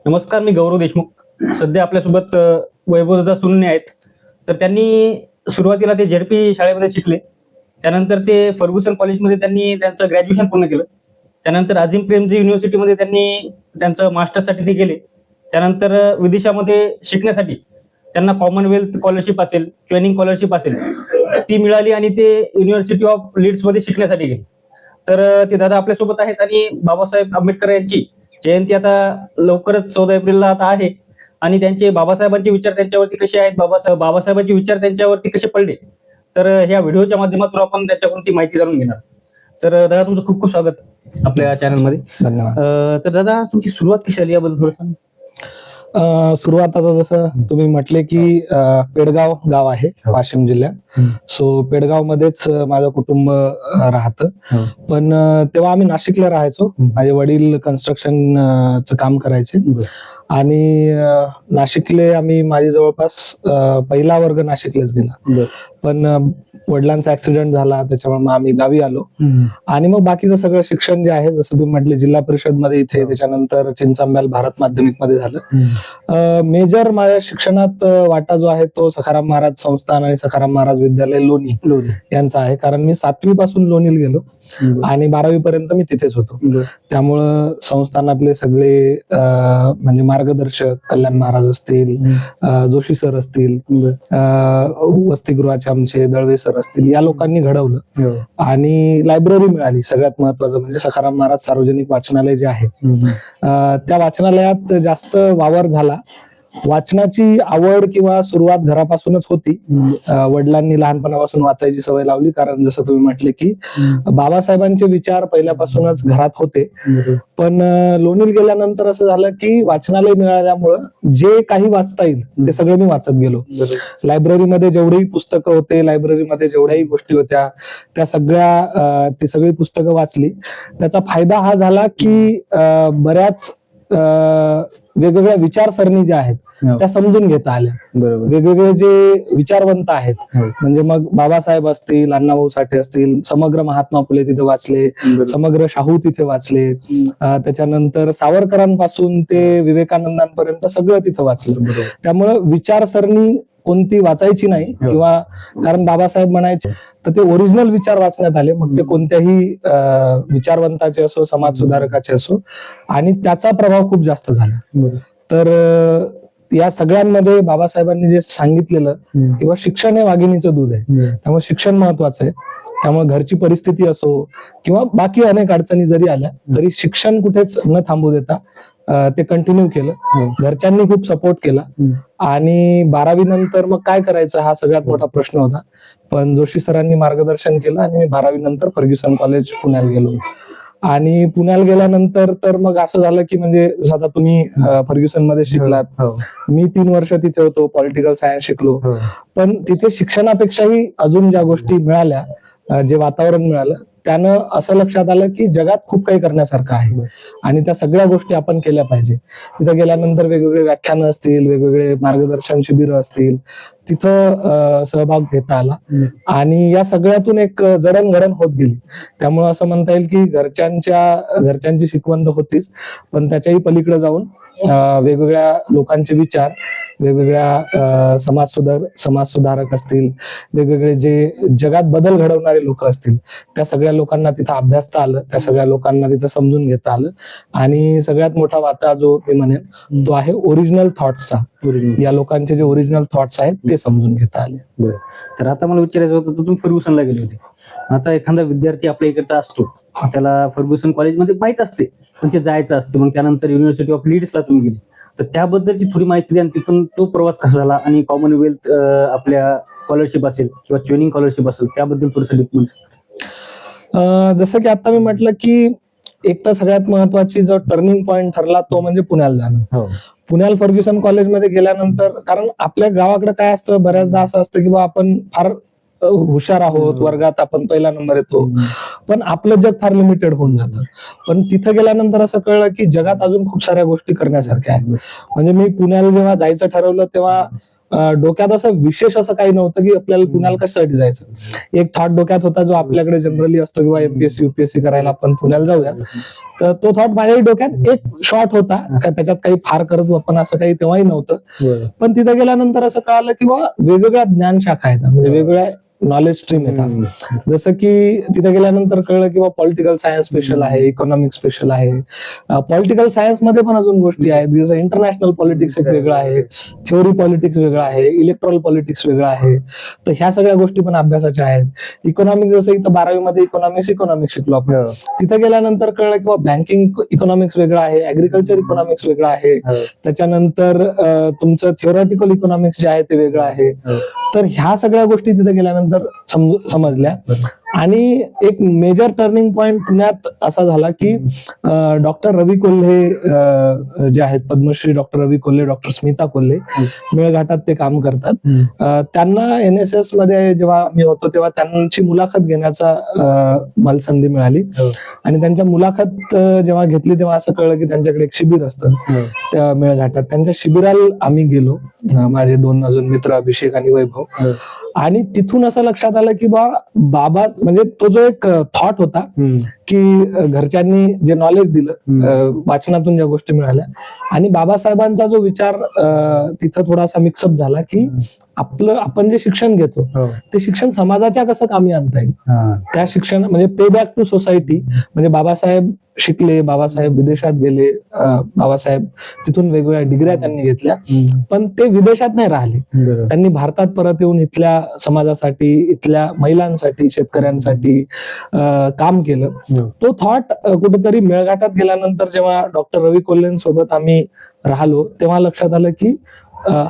नमस्कार, मी गौरव देशमुख. सध्या आपल्यासोबत वैभवदादा सोनवणे आहेत. तर त्यांनी सुरुवातीला ते झेडपी शाळेमध्ये शिकले. त्यानंतर ते फर्ग्युसन कॉलेजमध्ये त्यांनी त्यांचं ग्रॅज्युएशन पूर्ण केलं. त्यानंतर अजिम प्रेमजी युनिव्हर्सिटीमध्ये त्यांनी त्यांचं मास्टर्ससाठी ते गेले. त्यानंतर विदेशामध्ये शिकण्यासाठी त्यांना कॉमनवेल्थ स्कॉलरशिप असेल, ट्रेनिंग स्कॉलरशिप असेल, ती मिळाली आणि ते युनिव्हर्सिटी ऑफ लीड्समध्ये शिकण्यासाठी गेले. तर ते दादा आपल्यासोबत आहेत आणि बाबासाहेब आंबेडकर यांची जयंती आता लवकरच 14 एप्रिलला आता आहे आणि त्यांचे बाबासाहेबांचे विचार त्यांच्यावरती कसे आहेत, बाबासाहेबांचे विचार त्यांच्यावरती कसे पडले, तर ह्या व्हिडिओच्या माध्यमातून आपण त्याच्याकडून ती माहिती जाणून घेणार. तर दादा तुमचं खूप खूप स्वागत आपल्या चॅनलमध्ये. धन्यवाद. तर दादा तुमची सुरुवात कशी झाली याबद्दल थोडं सांगा. सुरुवात आता जसं तुम्ही म्हटले की पेडगाव गाव आहे वाशिम जिल्ह्यात. सो पेडगाव मध्येच माझं कुटुंब राहतं. पण तेव्हा आम्ही नाशिकला राहायचो. माझे वडील कन्स्ट्रक्शनचं काम करायचे आणि नाशिकले आम्ही माझी जवळपास पहिला वर्ग नाशिकलाच गेला. पण वडिलांचा ऍक्सिडेंट झाला, त्याच्यामुळे मग आम्ही गावी आलो आणि मग बाकीचं सगळं शिक्षण जे आहे जसं तुम्ही म्हटले जिल्हा परिषद मध्ये इथे, त्याच्यानंतर चिंचांब्याल भारत माध्यमिक मध्ये झालं. मेजर माझ्या शिक्षणात वाटा जो आहे तो सखाराम महाराज संस्थान आणि सखाराम महाराज विद्यालय लोणी यांचा आहे. कारण मी 7वी पासून लोणीला गेलो आणि 12वी पर्यंत मी तिथेच होतो. त्यामुळं संस्थानातले सगळे म्हणजे मार्गदर्शक कल्याण महाराज असतील, जोशी सर असतील, वसतिगृहाचे आमचे दळवे सर असतील, या लोकांनी घडवलं. आणि लायब्ररी मिळाली. सगळ्यात महत्वाचं म्हणजे सखाराम महाराज सार्वजनिक वाचनालय जे आहे त्या वाचनालयात जास्त वावर झाला. वाचनाची आवड किंवा सुरुवात घरापासूनच होती. वडिलांनी लहानपणापासून वाचायची सवय लावली. कारण जसं तुम्ही म्हटले की बाबासाहेबांचे विचार पहिल्यापासूनच घरात होते. पण लोणीला गेल्यानंतर असं झालं की वाचनालय मिळाल्यामुळं जे काही वाचता येईल ते सगळं मी वाचत गेलो. लायब्ररीमध्ये जेवढेही पुस्तकं होते, लायब्ररीमध्ये जेवढ्याही गोष्टी होत्या त्या सगळ्या ती सगळी पुस्तकं वाचली. त्याचा फायदा हा झाला की बऱ्याच वेगवेगळ्या विचारसरणी ज्या आहेत त्या समजून घेता आल्या. वेगवेगळे जे विचारवंत आहेत, म्हणजे मग बाबासाहेब असतील, अण्णाभाऊ साठे असतील, समग्र महात्मा फुले तिथे वाचले, समग्र शाहू तिथे वाचले, त्याच्यानंतर सावरकरांपासून ते विवेकानंदांपर्यंत सगळं तिथं वाचलं. त्यामुळं विचारसरणी कोणती वाचायची नाही किंवा कारण बाबासाहेब म्हणायचे तर ते ओरिजिनल विचार वाचण्यात आले. मग ते कोणत्याही विचारवंताचे असो, समाज सुधारकाचे असो, आणि त्याचा प्रभाव खूप जास्त झाला. तर या सगळ्यांमध्ये बाबासाहेबांनी जे सांगितलेलं किंवा शिक्षण हे वाघिणीचं दूध आहे, त्यामुळे शिक्षण महत्वाचं आहे. त्यामुळे घरची परिस्थिती असो किंवा बाकी अनेक अडचणी जरी आल्या तरी शिक्षण कुठेच न थांबू देता ते कंटिन्यू केलं. घरच्यांनी खूप सपोर्ट केला आणि 12वी नंतर मग काय करायचं हा सगळ्यात मोठा प्रश्न होता. पण जोशी सरांनी मार्गदर्शन केलं आणि मी 12वी नंतर फर्ग्युसन कॉलेज पुण्याला गेलो. आणि पुण्याला गेल्यानंतर तर मग असं झालं की म्हणजे आता तुम्ही फर्ग्युसन मध्ये शिकलात, मी 3 वर्ष तिथे होतो, पॉलिटिकल सायन्स शिकलो. पण तिथे शिक्षणापेक्षाही अजून ज्या गोष्टी मिळाल्या, जे वातावरण मिळालं, त्यानं असं लक्षात आलं की जगात खूप काही करण्यासारखं आहे आणि त्या सगळ्या गोष्टी आपण केल्या पाहिजे. तिथे गेल्यानंतर वेगवेगळे व्याख्यानं असतील, वेगवेगळे मार्गदर्शन शिबिरं असतील, तिथं सहभाग घेता आला आणि या सगळ्यातून एक जडणघडण होत गेली. त्यामुळे असं म्हणता येईल की घरच्यांची शिकवण तर होतीच, पण त्याच्याही पलीकडे जाऊन वेगवेगळ्या लोकांचे विचार, वेगवेगळ्या समाज सुधारक असतील, वेगवेगळे जे जगात बदल घडवणारे लोक असतील, त्या सगळ्या लोकांना तिथं अभ्यासता आलं, त्या सगळ्या लोकांना तिथं समजून घेता आलं. आणि सगळ्यात मोठा वाटा जो मी म्हणेन तो आहे ओरिजिनल थॉट्सचा. या लोकांचे जे ओरिजिनल थॉट्स आहेत ते समजून घेता आले. तर आता मला विचारायचं होतं, तर तुम्ही फर्ग्युसनला गेले होते. आता एखादा विद्यार्थी आपल्या इकडचा असतो, त्याला फर्ग्युसन कॉलेजमध्ये माहित असते, पण ते जायचं असते. मग त्यानंतर युनिव्हर्सिटी ऑफ लीड्सला तुम्ही गेले, तर त्याबद्दलची थोडी माहिती द्या. तिथून तो प्रवास कसा झाला आणि कॉमनवेल्थ आपल्या स्कॉलरशिप असेल किंवा ट्रेनिंग स्कॉलरशिप असेल त्याबद्दल थोडंसं डिटेल्स. जसं की आता मी म्हटलं की एक तर सगळ्यात महत्वाची जो टर्निंग पॉइंट ठरला तो म्हणजे पुण्याला जाणं. पुण्याला फर्ग्युसन कॉलेजमध्ये गेल्यानंतर, कारण आपल्या गावाकडे काय असतं, बऱ्याचदा असं असतं की बा आपण फार हुशार आहोत, वर्गात आपण पहिला नंबर येतो, पण आपलं जग फार लिमिटेड होऊन जातं. पण तिथं गेल्यानंतर असं कळलं की जगात अजून खूप साऱ्या गोष्टी करण्यासारख्या आहेत. म्हणजे मी पुण्याला जेव्हा जायचं ठरवलं तेव्हा डोक्यात असं विशेष असं काही नव्हतं की आपल्याला पुण्याला कशासाठी जायचं. एक थॉट डोक्यात होता जो आपल्याकडे जनरली असतो किंवा एमपीएससी युपीएससी करायला आपण पुण्याला जाऊया. तर तो थॉट माझ्याही डोक्यात एक शॉर्ट होता का त्याच्यात काही फार करत आपण असं काही तेव्हाही नव्हतं. पण तिथे गेल्यानंतर असं कळालं की वेगवेगळ्या ज्ञान शाखा आहेत, म्हणजे वेगवेगळ्या नॉलेज स्ट्रीम येतात. जसं की तिथे गेल्यानंतर कळलं की पॉलिटिकल सायन्स स्पेशल आहे, इकॉनॉमिक्स स्पेशल आहे. पॉलिटिकल सायन्स मध्ये पण अजून गोष्टी आहेत, जसं इंटरनॅशनल पॉलिटिक्स एक वेगळं आहे, थिओरी पॉलिटिक्स वेगळं आहे, इलेक्ट्रॉल पॉलिटिक्स वेगळं आहे. तर ह्या सगळ्या गोष्टी पण अभ्यासाच्या आहेत. इकॉनॉमिक्स जसं इथं 12वी मध्ये इकॉनॉमिक्स शिकलो आपण. तिथे गेल्यानंतर कळलं की बँकिंग इकॉनॉमिक्स वेगळं आहे, ऍग्रिकल्चर इकॉनॉमिक्स वेगळं आहे. त्याच्यानंतर तुमचं थिओरटिकल इकॉनॉमिक्स जे आहे ते वेगळं आहे. तर ह्या सगळ्या गोष्टी तिथे गेल्यानंतर समजल्या. आणि एक मेजर टर्निंग पॉइंट पुण्यात असा झाला की डॉक्टर रवी कोल्हे जे आहेत, पद्मश्री डॉक्टर रवी कोल्हे, डॉक्टर स्मिता कोल्हे मेळघाटात ते काम करतात. त्यांना NSS मध्ये जेव्हा मी होतो तेव्हा त्यांची मुलाखत घेण्याचा मला संधी मिळाली. आणि त्यांच्या मुलाखत जेव्हा घेतली तेव्हा असं कळलं की त्यांच्याकडे एक शिबिर असतं त्या मेळघाटात. त्यांच्या शिबिराला आम्ही गेलो, माझे 2 अजून मित्र अभिषेक आणि वैभव. आणि तिथून असं लक्षात आलं की बाबा म्हणजे तो जो एक थॉट होता की घरच्यांनी जे नॉलेज दिलं, वाचनातून ज्या गोष्टी मिळाल्या, आणि बाबासाहेबांचा जो विचार तिथं थोडासा मिक्सअप झाला की आपण जे शिक्षण घेतो ते शिक्षण समाजाच्या कसं कामी आणता येईल. त्या शिक्षण म्हणजे पे बॅक टू सोसायटी. म्हणजे बाबासाहेब शिकले, बाबासाहेब विदेशात गेले, बाबासाहेब तिथून वेगवेगळ्या डिग्र्या त्यांनी घेतल्या, पण ते विदेशात नाही राहिले. त्यांनी भारतात परत येऊन इथल्या समाजासाठी, इथल्या महिलांसाठी, शेतकऱ्यांसाठी काम केलं. तो थॉट कुठेतरी मेळघाटात गेल्यानंतर जेव्हा डॉक्टर रवी कोल्हेंसोबत आम्ही राहिलो तेव्हा लक्षात आलं की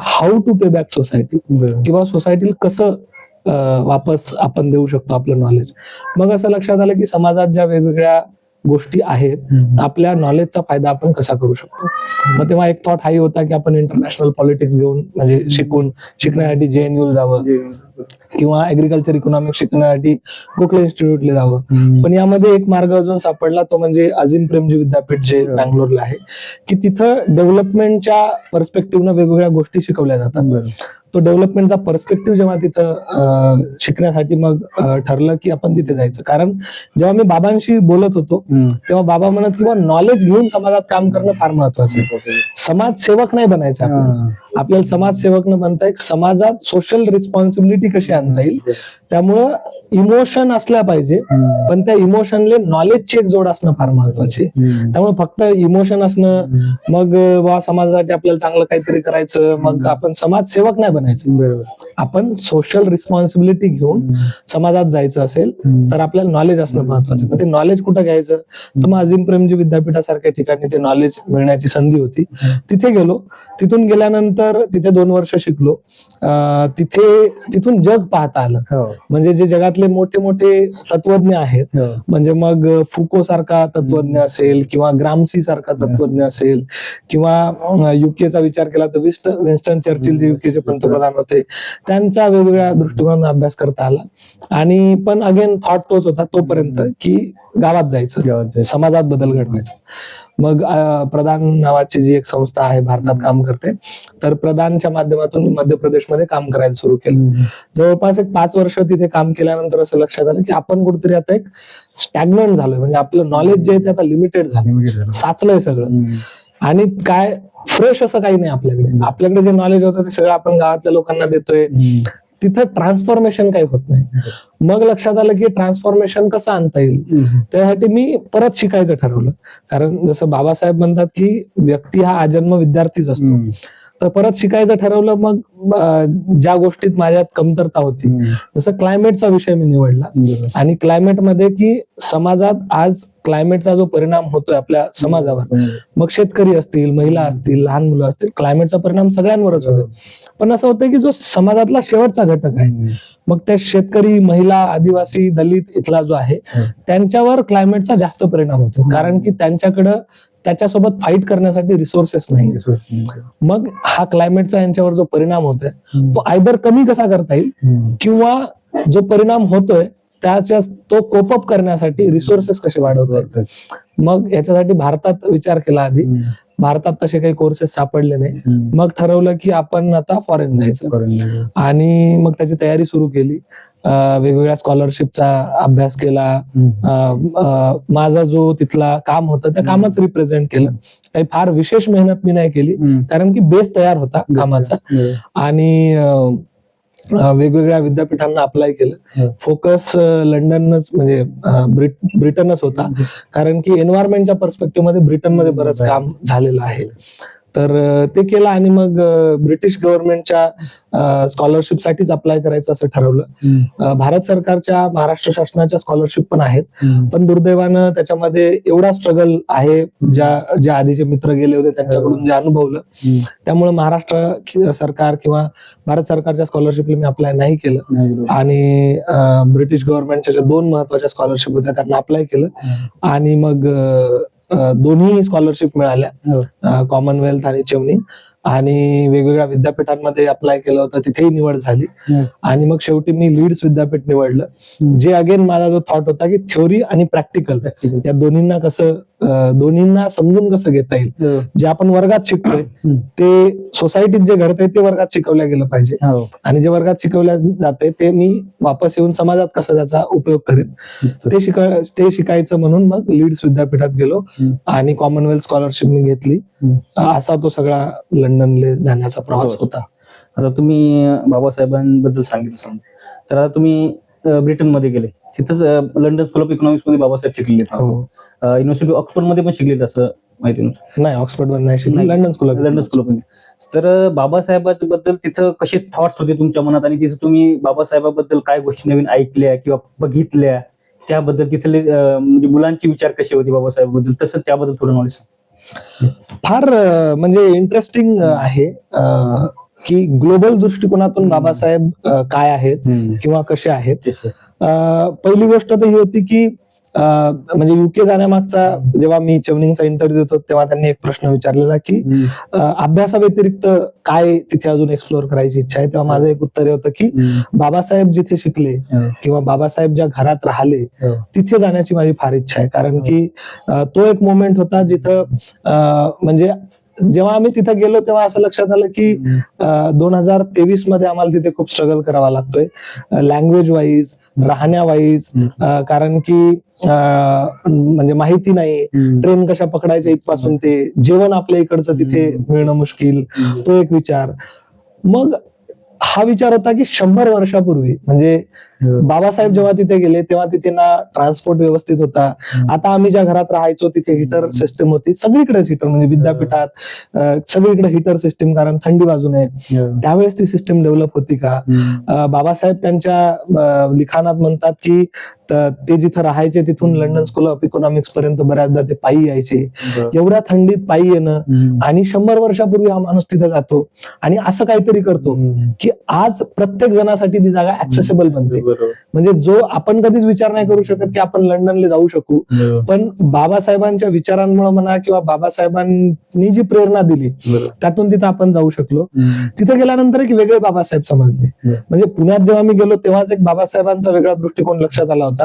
how to pay back society, किंवा सोसायटीला कसं वापस आपण देऊ शकतो आपलं नॉलेज. मग असं लक्षात आलं की समाजात ज्या वेगवेगळ्या गोष्टी आहेत आपल्या नॉलेजचा फायदा आपण कसा करू शकतो. मग तेव्हा एक थॉट हाही होता की आपण इंटरनॅशनल पॉलिटिक्स घेऊन म्हणजे शिकण्यासाठी JNU जावं, किंवा ऍग्रिकल्चर इकॉनॉमिक्स शिकण्यासाठी गोखले इन्स्टिट्यूटला जावं. पण यामध्ये एक मार्ग अजून सापडला, तो म्हणजे अजिम प्रेमजी विद्यापीठ जे बँगलोरला आहे, की तिथं डेव्हलपमेंटच्या पर्स्पेक्टिव्हनं वेगवेगळ्या गोष्टी शिकवल्या जातात. तो डेव्हलपमेंटचा पर्स्पेक्टिव्ह जेव्हा तिथं शिकण्यासाठी मग ठरलं की आपण तिथे जायचं. कारण जेव्हा मी बाबांशी बोलत होतो तेव्हा बाबा म्हणत किंवा नॉलेज घेऊन समाजात काम करणं फार महत्वाचं आहे. समाजसेवक नाही बनायचं आपल्याला समाजसेवक न बनता एक समाजात सोशल रिस्पॉन्सिबिलिटी कशी आणता येईल. त्यामुळं इमोशन असल्या पाहिजे, पण त्या इमोशनले नॉलेजची एक जोड असणं फार महत्वाचे. त्यामुळे फक्त इमोशन असणं, मग समाजासाठी आपल्याला चांगलं काहीतरी करायचं, मग आपण समाजसेवक नाही बनायचं. आपण सोशल रिस्पॉन्सिबिलिटी घेऊन समाजात जायचं असेल तर आपल्याला नॉलेज असणं महत्वाचं. मग ते नॉलेज कुठं घ्यायचं, तर मग अजिम प्रेमजी विद्यापीठासारख्या ठिकाणी ते नॉलेज मिळण्याची संधी होती. तिथे गेलो. तिथून गेल्यानंतर तिथे 2 वर्ष शिकलो. तिथून जग पाहता आलं. म्हणजे जे जगातले मोठे मोठे तत्वज्ञ आहेत, म्हणजे मग फुको सारखा तत्वज्ञ असेल, किंवा ग्रामसी सारखा तत्वज्ञ असेल, किंवा युकेचा विचार केला तर विन्स्टन चर्चिल जे युकेचे पंतप्रधान होते, त्यांचा वेगवेगळ्या दृष्टिकोनातून अभ्यास करता आला. आणि पण अगेन थॉट तोच होता तोपर्यंत की गावात जायचं, समाजात बदल घडवायचा. मग प्रधान नावाची जी एक संस्था आहे भारतात काम करते, तर प्रधानच्या माध्यमातून मध्य प्रदेशमध्ये काम करायला सुरू केलं. जवळपास एक 5 वर्ष तिथे काम केल्यानंतर असं लक्षात आलं की आपण कुठेतरी आता एक स्टॅग्नंट झालोय. म्हणजे आपलं नॉलेज जे आहे ते आता लिमिटेड झालं, साचलंय सगळं, आणि काय फ्रेश असं काही नाही आपल्याकडे. आपल्याकडे जे नॉलेज होतं ते सगळं आपण गावातल्या लोकांना देतोय, तिथं ट्रान्सफॉर्मेशन काही होत नाही. मग लक्षात आलं की ट्रान्सफॉर्मेशन कसं आणता येईल. त्यासाठी मी परत शिकायचं ठरवलं. कारण जसं बाबासाहेब म्हणतात की व्यक्ती हा आजन्म विद्यार्थीच असतो, तर परत शिकायचं ठरवलं. मग ज्या गोष्टीत माझ्यात कमतरता होती, जसं क्लायमेटचा विषय मी निवडला. आणि क्लायमेटमध्ये की समाजात आज क्लायमेटचा जो परिणाम होतोय आपल्या समाजावर, मग शेतकरी असतील, महिला असतील, लहान मुलं असतील, क्लायमेटचा परिणाम सगळ्यांवरच होतो. पण असं होतं की जो समाजातला शेवटचा घटक आहे, मग त्या शेतकरी, महिला, आदिवासी, दलित इथला जो आहे, त्यांच्यावर क्लायमेटचा जास्त परिणाम होतो. कारण की त्यांच्याकडं त्याच्यासोबत फाईट करण्यासाठी रिसोर्सेस नाही. मग हा क्लायमेटचा यांच्यावर जो परिणाम होतोय तो आयदर कमी कसा करता येईल, किंवा जो परिणाम होतोय त्याच्या तो कोप अप करण्यासाठी रिसोर्सेस कसे वाढवता येतात. मग याच्यासाठी भारतात विचार केला आधी. भारतात तसे काही कोर्सेस सापडले नाही. मग ठरवलं की आपण आता फॉरेन जायचं आणि मग त्याची तयारी सुरू केली. वेगवेगळ्या स्कॉलरशिपचा अभ्यास केला. माझा जो तिथला काम होतं त्या कामाचं रिप्रेझेंट केलं. काही फार विशेष मेहनत मी नाही केली, कारण की बेस तयार होता कामाचा. आणि वेगवेगळ्या विद्यापीठांना अप्लाय केलं. फोकस लंडनच म्हणजे ब्रिटनच होता, कारण की एन्व्हायरमेंटच्या पर्स्पेक्टिव्ह मध्ये ब्रिटनमध्ये बरंच काम झालेलं आहे. तर ते केलं आणि मग ब्रिटिश गव्हर्नमेंटच्या स्कॉलरशिपसाठीच अप्लाय करायचं असं ठरवलं. भारत सरकारच्या, महाराष्ट्र शासनाच्या स्कॉलरशिप पण आहेत, पण दुर्दैवानं त्याच्यामध्ये एवढा स्ट्रगल आहे, ज्या आधीचे मित्र गेले होते त्यांच्याकडून जे अनुभवलं, त्यामुळे महाराष्ट्र सरकार किंवा भारत सरकारच्या स्कॉलरशिपला मी अप्लाय नाही केलं. आणि ब्रिटिश गव्हर्नमेंटच्या ज्या 2 महत्वाच्या स्कॉलरशिप होत्या त्यांना अप्लाय केलं. आणि मग दोन्ही स्कॉलरशिप मिळाल्या, कॉमनवेल्थ आणि चेवनिंग. आणि वेगवेगळ्या विद्यापीठांमध्ये अप्लाय केलं होतं, तिथेही निवड झाली. आणि मग शेवटी मी लीड्स विद्यापीठ निवडलं. जे अगेन माझा जो थॉट होता की थ्योरी आणि प्रॅक्टिकल या दोन्हींना समजून कसं घेता येईल. जे आपण वर्गात शिकतोय ते सोसायटीत जे घडतंय ते वर्गात शिकवल्या गेलं पाहिजे, आणि जे वर्गात शिकवल्या जाते ते मी वापस येऊन समाजात कसं त्याचा उपयोग करेन ते शिकायचं म्हणून मग लीड्स विद्यापीठात गेलो आणि कॉमनवेल्थ स्कॉलरशिप मी घेतली. असा तो सगळा लंडनला जाण्याचा प्रवास होता. आता तुम्ही बाबासाहेबांबद्दल सांगितलं, तर आता तुम्ही ब्रिटनमध्ये गेले, तिथंच लंडन स्कूल ऑफ इकॉनॉमिक्स मध्ये बाबासाहेब शिकलेले. युनिव्हर्सिटी ऑक्सफोर्ड मध्ये पण शिकलेत असं माहिती नाही, ऑक्सफोर्ड मध्ये नाही शिकले, लंडन स्कूल ऑफ. तर बाबासाहेबांबद्दल तिथं कसे थॉट्स होते तुमच्या मनात, आणि तिथं तुम्ही बाबासाहेबांबद्दल काय गोष्टी नवीन ऐकल्या किंवा बघितल्या, त्याबद्दल तिथले म्हणजे मुलांचे विचार कसे होते बाबासाहेबांबद्दल, तसं त्याबद्दल थोडं नॉलेज. फार म्हणजे इंटरेस्टिंग आहे की ग्लोबल दृष्टिकोनातून बाबासाहेब काय आहेत किंवा कसे आहेत. पहिली गोष्ट तर ही होती की म्हणजे युके जाण्यामागचा, जेव्हा मी चेवनिंगचा इंटरव्ह्यू देतो तेव्हा त्यांनी एक प्रश्न विचारलेला की अभ्यासाव्यतिरिक्त काय तिथे अजून एक्सप्लोर करायची इच्छा आहे. तेव्हा माझं एक उत्तर हे होतं की बाबासाहेब जिथे शिकले किंवा बाबासाहेब ज्या घरात राहिले तिथे जाण्याची माझी फार इच्छा आहे. कारण की तो एक मोमेंट होता जिथं म्हणजे जेव्हा आम्ही तिथे गेलो तेव्हा असं लक्षात आलं की 2023 मध्ये आम्हाला तिथे खूप स्ट्रगल करावा लागतोय, लँग्वेज वाईज, राहण्यावाईज. कारण की म्हणजे माहिती नाही, ट्रेन कशा पकडायच्या इथपासून ते जेवण आपल्या इकडचं तिथे मिळणं मुश्किल, तो एक विचार. मग हा विचार होता की 100 वर्षापूर्वी म्हणजे बाबासाहेब जेव्हा तिथे गेले तेव्हा तिथे ना ट्रान्सपोर्ट व्यवस्थित होता. आता आम्ही ज्या घरात राहायचो तिथे हिटर सिस्टम होती, सगळीकडेच हिटर, म्हणजे विद्यापीठात सगळीकडे हिटर सिस्टम, कारण थंडी बाजू नये. त्यावेळेस ती सिस्टम डेव्हलप होती का? बाबासाहेब त्यांच्या लिखाणात म्हणतात की ते जिथे राहायचे तिथून लंडन स्कूल ऑफ इकॉनॉमिक्स पर्यंत बऱ्याचदा ते पायी यायचे. एवढ्या थंडीत पायी येणं, आणि 100 वर्षापूर्वी हा माणूस तिथे जातो आणि असं काहीतरी करतो की आज प्रत्येक जणासाठी ती जागा ऍक्सेसिबल बनते. म्हणजे जो आपण कधीच विचार नाही करू शकत की आपण लंडनला जाऊ शकू, पण बाबासाहेबांच्या विचारांमुळे म्हणा किंवा बाबासाहेबांनी जी प्रेरणा दिली त्यातून तिथे आपण जाऊ शकलो. तिथे गेल्यानंतर एक वेगळे बाबासाहेब समजले. म्हणजे पुण्यात जेव्हा मी गेलो तेव्हाच एक बाबासाहेबांचा वेगळा दृष्टिकोन लक्षात आला होता.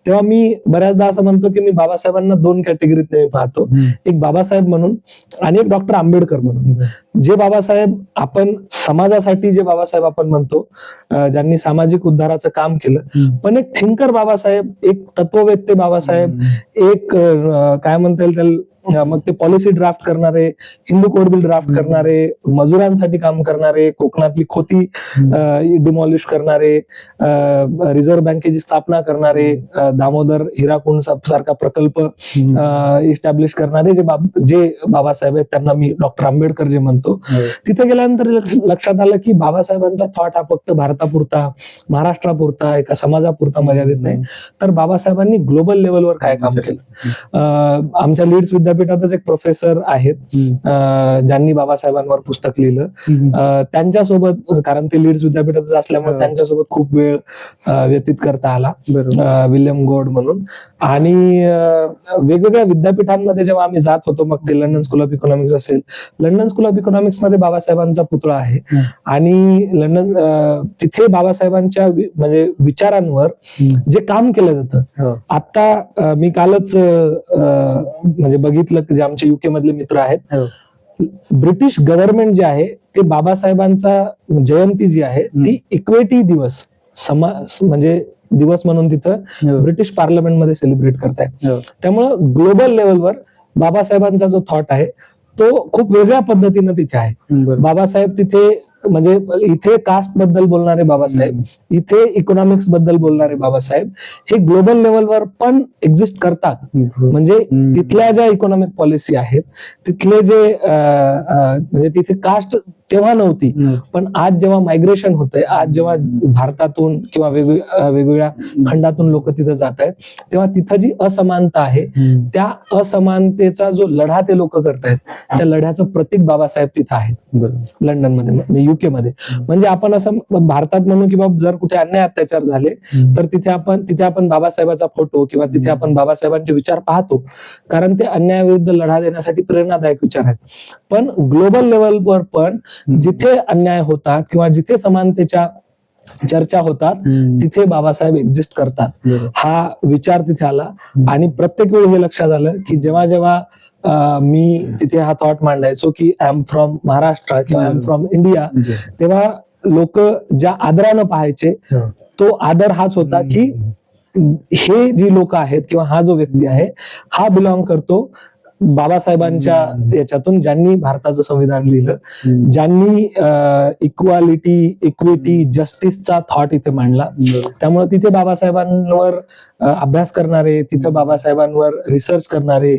तेव्हा मी बऱ्याचदा असं म्हणतो की मी बाबासाहेबांना 2 कॅटेगरीत नेहमी पाहतो, एक बाबासाहेब म्हणून आणि एक डॉक्टर आंबेडकर म्हणून. जे बाबासाहेब आपण समाजासाठी, जे बाबासाहेब आपण म्हणतो ज्यांनी सामाजिक उद्धाराचं काम केलं, पण एक थिंकर बाबासाहेब, एक तत्ववेत्ते बाबासाहेब, एक काय म्हणता येईल त्याला, मग ते पॉलिसी ड्राफ्ट करणारे, हिंदू कोड बिल ड्राफ्ट करणारे, मजुरांसाठी काम करणारे, कोकणातली खोती डिमॉलिश करणारे, रिझर्व्ह बँकेची स्थापना करणारे, दामोदर हिराकुंड सारखा प्रकल्प इस्टॅब्लिश करणारे जे बाबासाहेब आहेत त्यांना मी डॉक्टर आंबेडकर जे म्हणतो. तिथे गेल्यानंतर लक्षात आलं की बाबासाहेबांचा थॉट हा फक्त भारतापुरता, महाराष्ट्रापुरता, एका समाजापुरता मर्यादित नाही, तर बाबासाहेबांनी ग्लोबल लेवलवर काय काम केलं. आमच्या लीड्स विद्यापीठातच एक प्रोफेसर आहेत ज्यांनी बाबासाहेबांवर पुस्तक लिहिलं. त्यांच्यासोबत, कारण ते लीड्स विद्यापीठातच असल्यामुळे त्यांच्यासोबत खूप वेळ व्यतीत करता आला, विल्यम गोड म्हणून. आणि वेगवेगळ्या विद्यापीठांमध्ये जेव्हा आम्ही जात होतो, मग ते लंडन स्कूल ऑफ इकॉनॉमिक्स असेल, लंडन स्कूल ऑफ इकॉनॉमिक्स मध्ये बाबासाहेबांचा पुतळा आहे आणि तिथे बाबासाहेबांच्या म्हणजे विचारांवर जे काम केलं जातं. आता मी कालच म्हणजे बघितलं बघितलं की जे आमचे युके मधले मित्र आहेत, हो. ब्रिटिश गव्हर्नमेंट जे आहे ते बाबासाहेबांचा जयंती जी आहे ती इक्वेटी दिवस म्हणजे दिवस म्हणून तिथं हो. ब्रिटिश पार्लमेंटमध्ये सेलिब्रेट करतायत. हो. त्यामुळं ग्लोबल लेवलवर बाबासाहेबांचा जो थॉट आहे तो खूप वेगळ्या पद्धतीनं तिथे आहे. बरोबर. बाबासाहेब तिथे म्हणजे इथे कास्ट बद्दल बोलणारे बाबासाहेब, इथे इकॉनॉमिक्स बद्दल बोलणारे बाबासाहेब हे ग्लोबल लेवलवर पण एक्झिस्ट करतात. म्हणजे तिथल्या ज्या इकॉनॉमिक पॉलिसी आहेत, तिथले जे म्हणजे तिथे कास्ट तेव्हा नव्हती, पण आज जेव्हा मायग्रेशन होतंय, आज जेव्हा भारतातून किंवा वेगवेगळ्या खंडातून लोक तिथं जात आहेत, तेव्हा तिथं जी असमानता आहे त्या असमानतेचा जो लढा ते लोक करतायत, त्या लढ्याचं प्रतीक बाबासाहेब तिथं आहेत लंडनमध्ये, युके मध्ये. म्हणजे आपण असं भारतात म्हणू की बाबा जर कुठे अन्याय अत्याचार झाले तर तिथे आपण बाबासाहेबाचा फोटो किंवा तिथे आपण बाबासाहेबांचे विचार पाहतो, कारण ते अन्यायाविरुद्ध लढा देण्यासाठी प्रेरणादायक विचार आहेत. पण ग्लोबल लेवलवर पण जिथे अन्याय होतात किंवा जिथे समानतेच्या चर्चा होतात तिथे बाबासाहेब एक्झिस्ट करतात. हा विचार तिथे आला आणि प्रत्येक वेळी हे लक्षात आलं की जेव्हा जेव्हा मी तिथे हा थॉट मांडायचो की आय एम फ्रॉम महाराष्ट्र किंवा आय एम फ्रॉम इंडिया, तेव्हा लोक ज्या आदरानं पाहायचे तो आदर हाच होता की हे जी लोक आहेत किंवा हा जो व्यक्ती आहे हा बिलॉंग करतो बाबासाहेबांच्या याच्यातून, ज्यांनी भारताचं संविधान लिहिलं, ज्यांनी इक्विटी जस्टिसचा थॉट इथे मांडला. त्यामुळे तिथे बाबासाहेबांवर अभ्यास करणारे, तिथं बाबासाहेबांवर रिसर्च करणारे,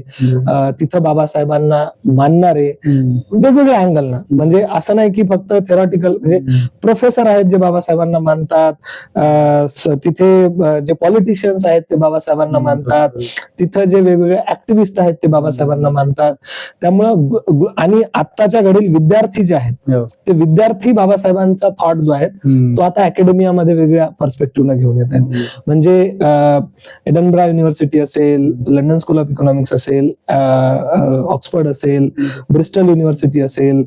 तिथं बाबासाहेबांना मानणारे वेगवेगळ्या अँगलना, म्हणजे असं नाही की फक्त थेरॉटिकल, म्हणजे प्रोफेसर आहेत जे बाबासाहेबांना मानतात, तिथे जे पॉलिटिशियन्स आहेत ते बाबासाहेबांना मानतात, तिथं जे वेगवेगळे ऍक्टिव्हिस्ट आहेत ते बाबासाहेबांना मानतात. त्यामुळं आणि आत्ताच्या घडील विद्यार्थी जे आहेत ते विद्यार्थी बाबासाहेबांचा थॉट जो आहे तो आता अकॅडमियामध्ये वेगळ्या पर्स्पेक्टिव्हने घेऊन येत आहेत. म्हणजे एडनब्रा युनिव्हर्सिटी असेल, लंडन स्कूल ऑफ इकॉनॉमिक्स असेल, ऑक्सफर्ड असेल, ब्रिस्टल युनिव्हर्सिटी असेल,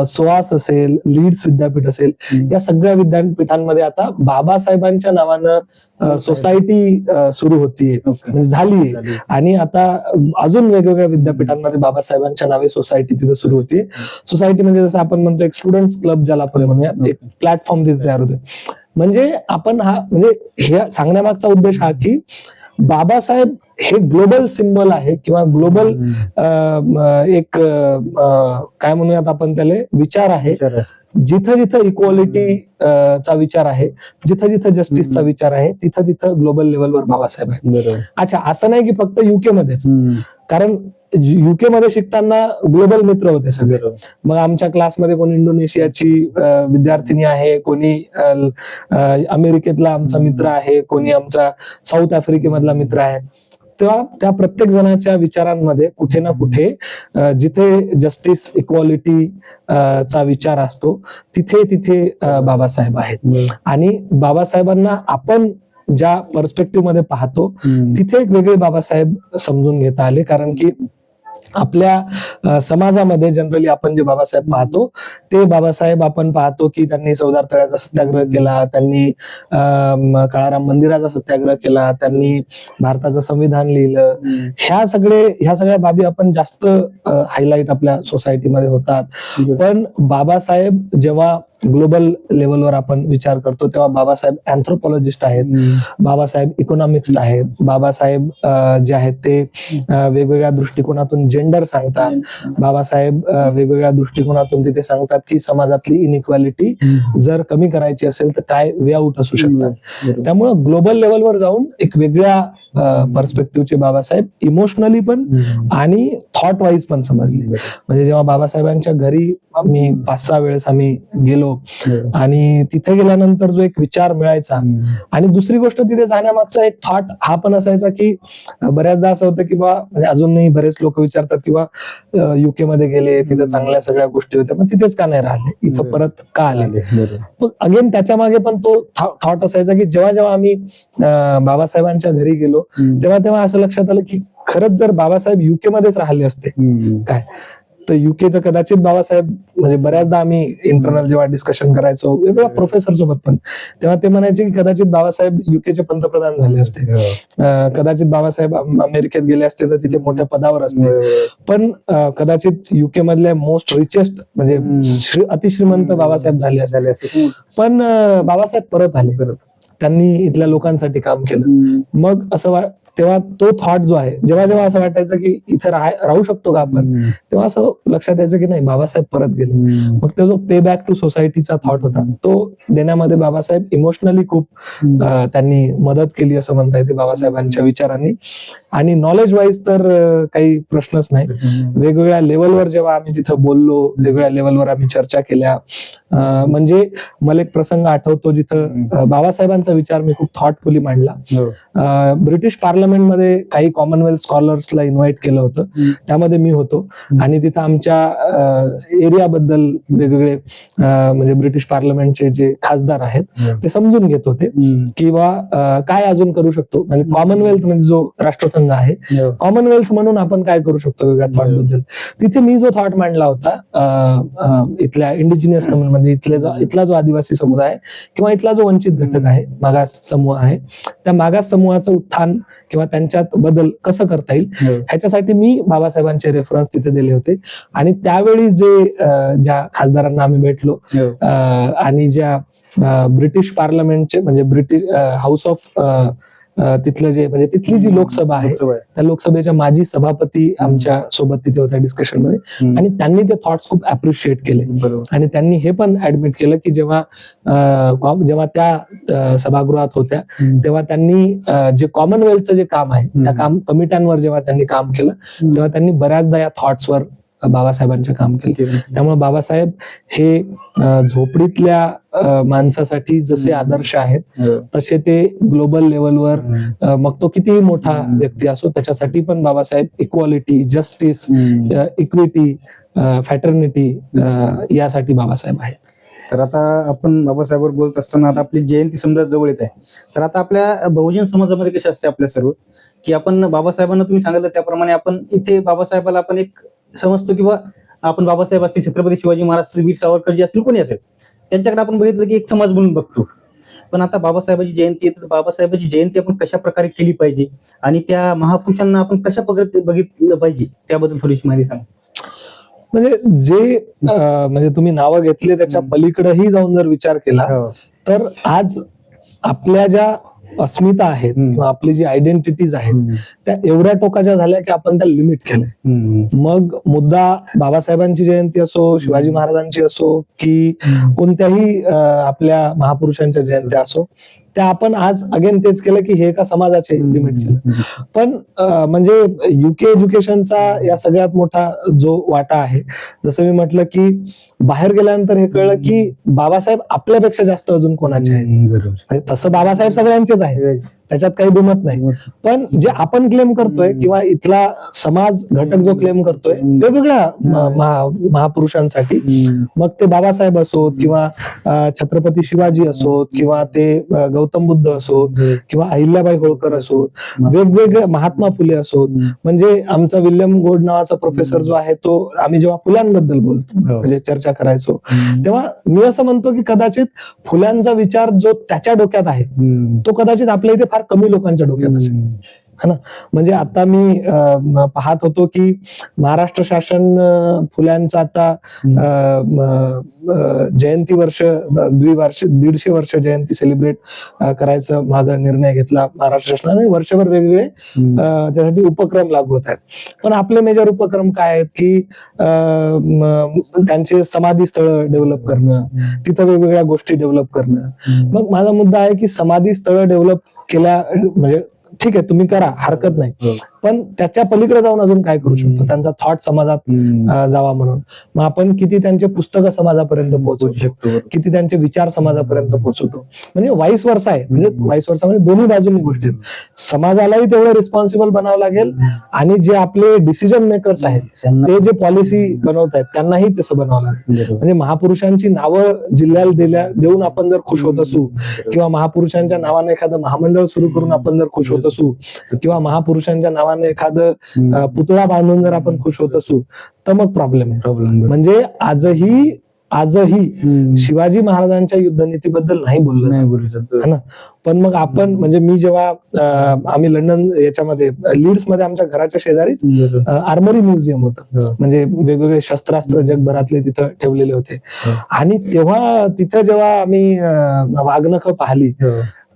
सोआस असेल, लीड्स विद्यापीठ असेल, या सगळ्या विद्यापीठांमध्ये आता बाबासाहेबांच्या नावानं सोसायटी सुरू होतीये, म्हणजे झाली. आणि आता अजून वेगवेगळ्या विद्यापीठांमध्ये बाबासाहेबांच्या नावे सोसायटी तिथे सुरू होती. सोसायटी म्हणजे जसं आपण म्हणतो एक स्टुडंट्स क्लब ज्याला आपण म्हणूया, एक प्लॅटफॉर्म तिथे तयार होते. म्हणजे आपण हे सांगण्यामागचा उद्देश हा की बाबासाहेब हे ग्लोबल सिम्बॉल आहे किंवा ग्लोबल एक काय म्हणूयात आपण त्याला विचार आहे. जिथं जिथं इक्वालिटी चा विचार आहे, जिथं जिथं जस्टिसचा विचार आहे, तिथं तिथं ग्लोबल लेवलवर बाबासाहेब आहेत. अच्छा, असं नाही की फक्त युके मध्येच, कारण युके मध्ये शिकताना ग्लोबल मित्र होते सगळे. मग आमच्या क्लासमध्ये कोणी इंडोनेशियाची विद्यार्थिनी आहे, कोणी अमेरिकेतला आमचा मित्र आहे, कोणी आमचा साऊथ आफ्रिकेमधला मित्र आहे. तेव्हा त्या प्रत्येक जणाच्या विचारांमध्ये कुठे ना कुठे जिथे जस्टिस, इक्वालिटी चा विचार असतो तिथे तिथे बाबासाहेब आहेत. आणि बाबासाहेबांना आपण ज्या पर्स्पेक्टिव्ह मध्ये पाहतो तिथे एक वेगळे बाबासाहेब समजून घेता आले. कारण की आपल्या समाजामध्ये जनरली आपण जे बाबासाहेब पाहतो ते बाबासाहेब आपण पाहतो की त्यांनी चौदार तळ्याचा सत्याग्रह केला, त्यांनी काळाराम मंदिराचा सत्याग्रह केला, त्यांनी भारताचं संविधान लिहिलं. ह्या सगळ्या बाबी आपण जास्त हायलाइट आपल्या सोसायटीमध्ये होतात. पण बाबासाहेब जेव्हा ग्लोबल लेवलवर आपण विचार करतो तेव्हा बाबासाहेब अँथ्रोपॉलॉजिस्ट आहेत, बाबासाहेब इकॉनॉमिक्स आहेत, बाबासाहेब जे आहेत ते वेगवेगळ्या दृष्टिकोनातून जेंडर सांगतात, बाबासाहेब वेगवेगळ्या दृष्टिकोनातून तिथे सांगतात की समाजातली इनइक्वालिटी जर कमी करायची असेल तर काय वे आउट असू शकतात. त्यामुळं ग्लोबल लेवलवर जाऊन एक वेगळ्या पर्स्पेक्टिव्हचे बाबासाहेब इमोशनली पण आणि थॉट वाईज पण समजले. म्हणजे जेव्हा बाबासाहेबांच्या घरी मी 5-6 वेळेस आम्ही गेलो आणि तिथे गेल्यानंतर जो एक विचार मिळायचा, आणि दुसरी गोष्ट तिथे जाण्यामागचा एक थॉट हा पण असायचा की बऱ्याचदा असं होतं की म्हणजे अजूनही बरेच लोक विचारतात किंवा युके मध्ये गेले, तिथे चांगल्या सगळ्या गोष्टी होत्या, पण तिथेच का नाही राहिले, इथं परत का आले. अगेन त्याच्या मागे पण तो थॉट असायचा की जेव्हा जेव्हा आम्ही बाबासाहेबांच्या घरी गेलो तेव्हा असं लक्षात आलं की खरंच जर बाबासाहेब युके मध्येच राहिले असते काय तर युकेचं कदाचित बाबासाहेब म्हणजे बऱ्याचदा आम्ही इंटरनल जेव्हा डिस्कशन करायचो वेगवेगळ्या प्रोफेसर सोबत पण, तेव्हा ते म्हणायचे की कदाचित बाबासाहेब युकेचे पंतप्रधान झाले असते, कदाचित बाबासाहेब अमेरिकेत गेले असते तर तिथे मोठ्या पदावर असते, पण कदाचित युके मधले मोस्ट रिचेस्ट म्हणजे अतिश्रीमंत बाबासाहेब झाले असते, पण बाबासाहेब परत आले, त्यांनी इथल्या लोकांसाठी काम केलं. मग असं तेव्हा तो थॉट जो आहे, जेव्हा जेव्हा असं वाटायचं की इथे राहू शकतो का आपण, तेव्हा असं लक्षात यायचं की नाही, बाबासाहेब परत गेले. मग तो जो पे बॅक टू सोसायटीचा थॉट होता तो देण्यामध्ये बाबासाहेब इमोशनली खूप त्यांनी मदत केली असं म्हणता येते बाबासाहेबांच्या विचारांनी. आणि नॉलेज वाईज तर काही प्रश्नच नाही. वेगवेगळ्या लेवलवर जेव्हा आम्ही तिथं बोललो, वेगवेगळ्या लेवलवर आम्ही चर्चा केल्या, म्हणजे मला एक प्रसंग आठवतो जिथं बाबासाहेबांचा विचार मी खूप थॉटफुली मांडला. ब्रिटिश पार्लमेंटमध्ये काही कॉमनवेल्थ स्कॉलर्सला इन्व्हाइट केलं होतं, त्यामध्ये मी होतो. आणि तिथं आमच्या एरियाबद्दल वेगवेगळे म्हणजे ब्रिटिश पार्लमेंटचे जे खासदार आहेत ते समजून घेत होते किंवा काय अजून करू शकतो, म्हणजे कॉमनवेल्थ म्हणजे जो राष्ट्रसंघ आहे, कॉमनवेल्थ म्हणून आपण काय करू शकतो वेगळ्या थॉट बद्दल. तिथे मी जो थॉट मांडला होता, इथल्या इंडिजिनियस कम्युनिटी म्हणजे इथला जो आदिवासी समुदाय किंवा इथला जो वंचित घटक आहे, मागास समूह आहे, त्या मागास समूहाचं उत्थान किंवा त्यांच्यात बदल कसं करता येईल ह्याच्यासाठी मी बाबासाहेबांचे रेफरन्स तिथे दिले होते. आणि त्यावेळी ज्या खासदारांना आम्ही भेटलो आणि ज्या ब्रिटिश पार्लमेंटचे म्हणजे ब्रिटिश हाऊस ऑफ तिथलं जे म्हणजे तिथली जी लोकसभा आहे त्या लोकसभेच्या माजी सभापती आमच्या सोबत तिथे होत्या डिस्कशन मध्ये, आणि त्यांनी ते थॉट्स खूप अप्रिशिएट केले. आणि त्यांनी हे पण ऍडमिट केलं की जेव्हा त्या सभागृहात होत्या तेव्हा त्यांनी जे कॉमनवेल्थचं जे काम आहे त्या कमिट्यांवर जेव्हा त्यांनी काम केलं तेव्हा त्यांनी बऱ्याचदा या थॉट्सवर बाबासाहेबांचे काम केले. त्यामुळे बाबासाहेब हे झोपडीतल्या माणसासाठी जसे आदर्श आहेत तसे ते ग्लोबल लेवलवर मग तो कितीही मोठा व्यक्ती असो त्याच्यासाठी पण Babasaheb equality, justice, equity, fraternity यासाठी बाबासाहेब आहेत. तर आता आपण बाबासाहेबांवर बोलत असताना आता आपली जयंती समजा जवळ येत आहे, तर आता आपल्या बहुजन समाजामध्ये कसे असते आपल्या सर्व की आपण बाबासाहेबांना तुम्ही सांगितलं त्याप्रमाणे आपण इथे बाबासाहेबाला आपण एक समजतो किंवा आपण बाबासाहेब असतील, छत्रपती शिवाजी महाराज असतील, वीर सावरकर जे असतील, कोणी असेल त्यांच्याकडे आपण बघितलं की एक समाज म्हणून बघतो. पण आता बाबासाहेबांची जयंती येते, तर बाबासाहेबांची जयंती आपण कशा प्रकारे केली पाहिजे आणि त्या महापुरुषांना आपण कशा प्रकारे बघितलं पाहिजे त्याबद्दल थोडीशी माहिती सांगा. म्हणजे म्हणजे तुम्ही नावं घेतले त्याच्या पलीकडेही जाऊन जर विचार केला तर आज आपल्या ज्या अस्मिता आहेत किंवा आपली जी आयडेंटिटीज आहेत त्या एवढ्या टोकाच्या झाल्या की आपण त्या लिमिट केल्या. मग मुद्दा बाबासाहेबांची जयंती असो, शिवाजी महाराजांची असो की कोणत्याही आपल्या महापुरुषांच्या जयंत्या असो, त्या आपण आज अगेन तेच केलं की हे एका समाजाचे लिमिट केलं. पण म्हणजे युके एज्युकेशनचा या सगळ्यात मोठा जो वाटा आहे, जसं मी म्हटलं की बाहेर गेल्यानंतर हे कळलं की बाबासाहेब आपल्यापेक्षा जास्त अजून कोणाचे आहेत. तसं बाबासाहेब सगळ्यांचेच आहे, त्याच्यात काही दुमत नाही. पण जे आपण क्लेम करतोय किंवा इथला समाज घटक जो क्लेम करतोय वेगवेगळ्या महापुरुषांसाठी, मग ते बाबासाहेब असोत किंवा छत्रपती शिवाजी असोत किंवा ते गौतम बुद्ध असोत किंवा अहिल्याबाई होळकर असोत, वेगवेगळे महात्मा फुले असोत. म्हणजे आमचा विल्यम गोल्ड नावाचा प्रोफेसर जो आहे तो, आम्ही जेव्हा फुल्यांबद्दल बोलतो म्हणजे चर्चा करायचो तेव्हा मी असं म्हणतो की कदाचित फुल्यांचा विचार जो त्याच्या डोक्यात आहे तो कदाचित आपल्या इथे फार कमी लोकांच्या डोक्यात असेल, है ना. म्हणजे आता मी पाहत होतो की महाराष्ट्र शासन फुल्यांचा आता जयंती वर्ष 150 वर्ष जयंती सेलिब्रेट करायचं मागे निर्णय घेतला महाराष्ट्र शासनाने. वर्षभर वेगवेगळे त्यासाठी उपक्रम लागू होत आहेत. पण आपले मेजर उपक्रम काय आहेत की त्यांचे समाधी स्थळ डेव्हलप करणं, तिथं वेगवेगळ्या गोष्टी डेव्हलप करणं. मग माझा मुद्दा आहे की समाधी स्थळ डेव्हलप केल्या म्हणजे ठीक आहे तुम्ही करा, हरकत नाही, पण त्याच्या पलीकडे जाऊन अजून काय करू शकतो, त्यांचा थॉट समाजात जावा म्हणून. मग आपण किती त्यांचे पुस्तकं समाजापर्यंत पोहोचवू शकतो, किती त्यांचे विचार समाजापर्यंत पोहोचवतो. म्हणजे वाईस वर्सा आहे, म्हणजे वाईस वर्सा म्हणजे दोन्ही बाजूनी गोष्टी आहेत. समाजालाही तेवढं रिस्पॉन्सिबल बनावं लागेल आणि जे आपले डिसिजन मेकर्स आहेत ते जे पॉलिसी बनवत आहेत त्यांनाही तसं बनावं लागेल. म्हणजे महापुरुषांची नावं जिल्ह्याला देऊन आपण जर खुश होत असू किंवा महापुरुषांच्या नावाने एखादं महामंडळ सुरू करून आपण जर खुश होत असू किंवा महापुरुषांच्या नावाने नावाने एखादं पुतळा बांधून जर आपण खुश होत असू तर मग प्रॉब्लेम आहे. प्रॉब्लेम म्हणजे आजही शिवाजी महाराजांच्या युद्धनीतीबद्दल नाही बोललं नाही जात. बोलू शकतो. है ना. पण मग आपण म्हणजे मी जेव्हा आम्ही लंडन याच्यामध्ये लीड्स मध्ये आमच्या घराच्या शेजारीच आर्मरी म्युझियम होतं, म्हणजे वेगवेगळे शस्त्रास्त्र जगभरातले तिथं ठेवलेले होते. आणि तेव्हा तिथं जेव्हा आम्ही वाघनखं पाहिली,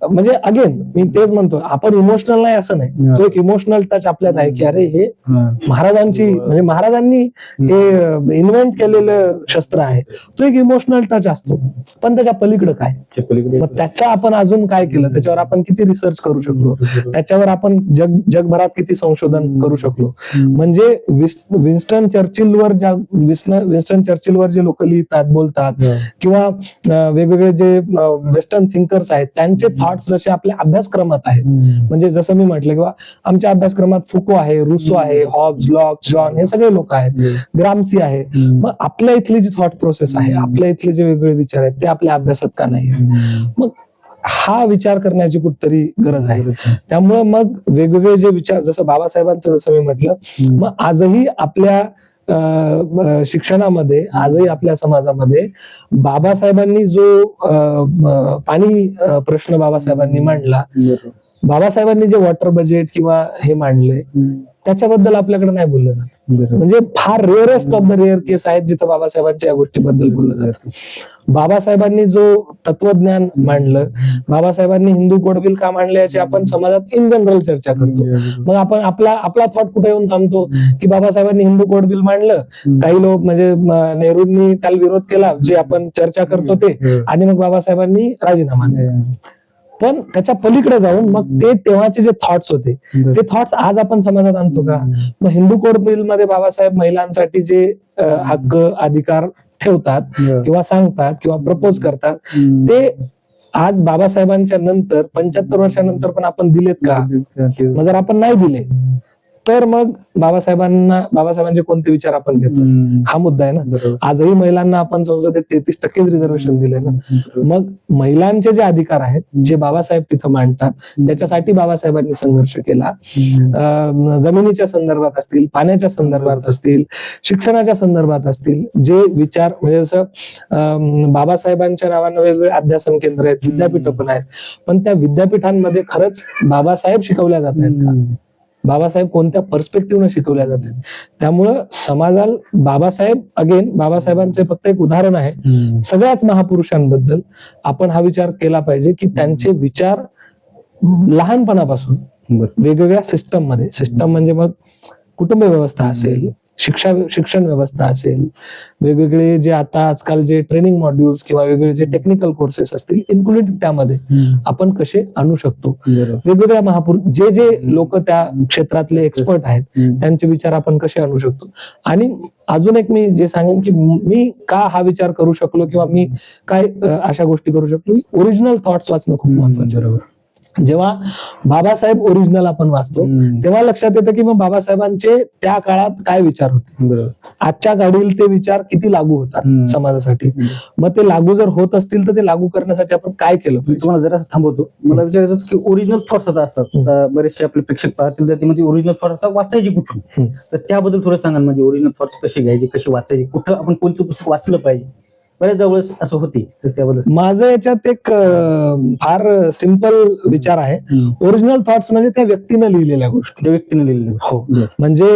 म्हणजे अगेन मी तेच म्हणतो, आपण इमोशनल नाही असं नाही, तो एक इमोशनल टच आपल्यात आहे की अरे हे महाराजांची म्हणजे महाराजांनी हे इन्व्हेंट केलेलं शस्त्र आहे, तो एक इमोशनल टच असतो. पण त्याच्या पलीकडे काय, मग त्याचा आपण अजून काय केलं, त्याच्यावर आपण किती रिसर्च करू शकलो, त्याच्यावर आपण जगभरात किती संशोधन करू शकलो. म्हणजे विन्स्टन चर्चिलवर जे लोक लिहितात बोलतात किंवा वेगवेगळे जे वेस्टर्न थिंकर्स आहेत त्यांचे थॉट्स जसे आपल्या अभ्यासक्रमात आहेत, म्हणजे जसं मी म्हटलं किंवा आमच्या अभ्यासक्रमात फुको आहे, रुसो आहे, हॉब्स, लॉक, जॉन हे सगळे लोक आहेत, ग्रामसी आहे. मग आपल्या इथली जी थॉट प्रोसेस आहे, आपल्या इथले जे वेगवेगळे विचार आहेत ते आपल्या अभ्यासात का नाही? मग हा विचार करण्याची कुठतरी गरज आहे. त्यामुळे मग वेगवेगळे जे विचार, जसं बाबासाहेबांचं जसं मी म्हटलं, मग आजही आपल्या शिक्षणामध्ये, आजही आपल्या समाजामध्ये बाबासाहेबांनी जो पाणी प्रश्न बाबासाहेबांनी मांडला, बाबासाहेबांनी जे वॉटर बजेट किंवा हे मांडले त्याच्याबद्दल आपल्याकडे नाही बोललं जात. म्हणजे फार रेअरेस्ट ऑफ द रेअर केस आहेत जिथं बाबासाहेबांच्या या गोष्टीबद्दल बोललं जातं. बाबासाहेबांनी जो तत्वज्ञान मांडलं, बाबासाहेबांनी हिंदू कोड बिल का मांडले याची आपण समाजात इन जनरल चर्चा करतो. मग आपण आपला थॉट कुठे येऊन थांबतो की बाबासाहेबांनी हिंदू कोड बिल मांडलं, काही लोक म्हणजे नेहरूंनी त्याला विरोध केला, जे आपण चर्चा करतो ते, आणि मग बाबासाहेबांनी राजीनामा दिला. पण त्याच्या पलीकडे जाऊन मग ते तेव्हाचे जे थॉट्स होते ते थॉट्स आज आपण समाजात आणतो का? मग हिंदू कोड बिल मध्ये बाबासाहेब महिलांसाठी जे हक्क अधिकार ठेवतात किंवा सांगतात किंवा प्रपोज करतात, ते आज बाबासाहेबांच्या नंतर 75 वर्षानंतर पण आपण दिलेत का? मग जर आपण नाही दिले तर मग बाबासाहेबांचे कोणते विचार आपण घेतो, हा मुद्दा आहे ना. आजही महिलांना आपण संसदेत 33% रिझर्वेशन दिले ना. मग महिलांचे जे अधिकार आहेत, जे बाबासाहेब तिथं मांडतात, त्याच्यासाठी बाबासाहेबांनी संघर्ष केला. जमिनीच्या संदर्भात असतील, पाण्याच्या संदर्भात असतील, शिक्षणाच्या संदर्भात असतील, जे विचार म्हणजे जसं बाबासाहेबांच्या नावानं वेगवेगळे अध्यासन केंद्र आहेत, विद्यापीठ पण आहेत, पण त्या विद्यापीठांमध्ये खरंच बाबासाहेब शिकवल्या जात आहेत का? बाबासाहेब कोणत्या पर्स्पेक्टिव्हने शिकवल्या जातात? त्यामुळं समाजाला बाबासाहेबांचे फक्त एक उदाहरण आहे. सगळ्याच महापुरुषांबद्दल आपण हा विचार केला पाहिजे की त्यांचे विचार लहानपणापासून वेगवेगळ्या सिस्टम म्हणजे मग कुटुंब व्यवस्था असेल, शिक्षण व्यवस्था असेल, वेगवेगळे जे आता आजकाल जे ट्रेनिंग मॉड्यूल्स किंवा वेगवेगळे जे टेक्निकल कोर्सेस असतील, इन्क्लुडिंग त्यामध्ये आपण कसे आणू शकतो. वेगवेगळ्या महापुरुष जे लोक त्या क्षेत्रातले एक्सपर्ट आहेत त्यांचे विचार आपण कसे आणू शकतो. आणि अजून एक मी जे सांगेन की मी का हा विचार करू शकलो किंवा मी काय अशा गोष्टी करू शकलो, ओरिजिनल थॉट्स वाचणं खूप महत्वाचं आहे. जेव्हा बाबासाहेब ओरिजिनल आपण वाचतो तेव्हा लक्षात येतं की मग बाबासाहेबांचे त्या काळात काय विचार होते, आजच्या घडील ते विचार किती लागू होतात समाजासाठी. मग ते लागू जर होत असतील तर ते लागू करण्यासाठी आपण काय केलं पाहिजे. तुम्हाला जरा थांबवतो, मला विचारायचं होतं की ओरिजिनल थॉट्स आता असतात, बरेचसे आपले प्रेक्षक पाहतील तर त्यामध्ये ओरिजिनल थॉट्स असतात, वाचायची कुठून, तर त्याबद्दल थोडं सांगाल. म्हणजे ओरिजिनल थॉट्स कसे घ्यायचे, कसे वाचायचे, कुठं आपण कोणतं पुस्तक वाचलं पाहिजे, बऱ्याच जवळ असं होते, तर त्याबद्दल माझं याच्यात एक फार सिंपल विचार आहे. ओरिजिनल थॉट्स म्हणजे त्या व्यक्तीनं लिहिलेल्या गोष्टी, त्या व्यक्तीने लिहिलेलं. हो, म्हणजे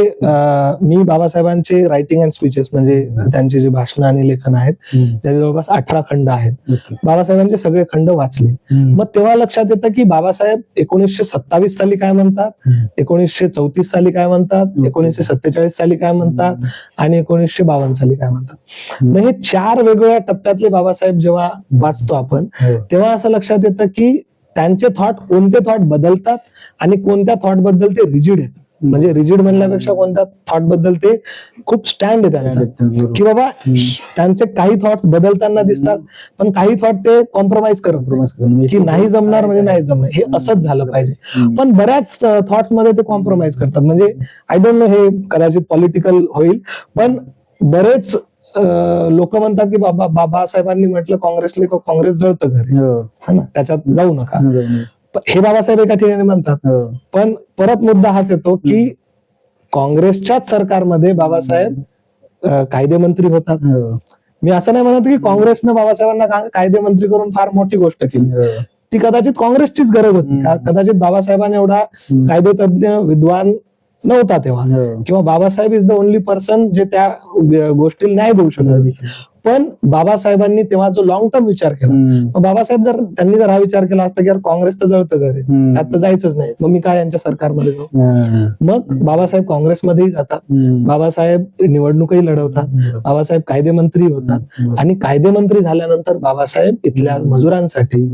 मी बाबासाहेबांचे रायटिंग अँड स्पीचेस म्हणजे त्यांचे जे भाषण आणि लेखन आहेत त्याचे जवळपास 18 खंड आहेत. बाबासाहेबांचे सगळे खंड वाचले. मग तेव्हा लक्षात येतं की बाबासाहेब 1927 साली काय म्हणतात, 1934 साली काय म्हणतात, 1947 साली काय म्हणतात आणि 1952 साली काय म्हणतात. मग हे 4 वेगवेगळ्या टप्प्यातले बाबासाहेब जेव्हा वाचतो आपण तेव्हा असं लक्षात येतं की त्यांचे कोणते थॉट बदलतात आणि कोणत्या थॉट बद्दल ते रिजिड आहेत. म्हणजे रिजिड म्हणण्यापेक्षा कोणत्या थॉट बद्दल ते खूप स्टँड आहे त्यांचा, की बाबा त्यांचे काही थॉट्स बदलताना दिसतात पण काही थॉट ते कॉम्प्रोमाइज करत की नाही जमणार म्हणजे नाही जमणार, हे असंच झालं पाहिजे. पण बऱ्याच थॉट्स मध्ये ते कॉम्प्रोमाइज करतात. म्हणजे आय डोंट नो, हे कदाचित पॉलिटिकल होईल, पण बरेच लोक म्हणतात की बाबासाहेबांनी म्हटलं काँग्रेस जळतं घरी, है ना, त्याच्यात जाऊ नका. हे बाबासाहेब एका ठिकाणी म्हणतात, पण परत मुद्दा हाच येतो की काँग्रेसच्याच सरकारमध्ये बाबासाहेब कायदे मंत्री होतात. मी असं नाही म्हणत की काँग्रेसनं बाबासाहेबांना कायदे मंत्री करून फार मोठी गोष्ट केली, ती कदाचित काँग्रेसचीच गरज होती. कदाचित बाबासाहेबांना एवढा कायदे तज्ञ विद्वान नव्हता तेव्हा, किंवा Babasaheb is the only person जे त्या गोष्टीला न्याय देऊ शकत. पण बाबासाहेबांनी तेव्हा जो लॉंग टर्म विचार केला, बाबासाहेब त्यांनी जर हा विचार केला असता की यार काँग्रेस तर जळतं घर आहे, त्यात तर जायचंच नाही, मग मी काय यांच्या सरकारमध्ये जाऊ. मग बाबासाहेब काँग्रेसमध्येही जातात, बाबासाहेब निवडणूकही लढवतात, बाबासाहेब कायदे मंत्री होतात, आणि कायदे मंत्री झाल्यानंतर बाबासाहेब इथल्या मजुरांसाठी,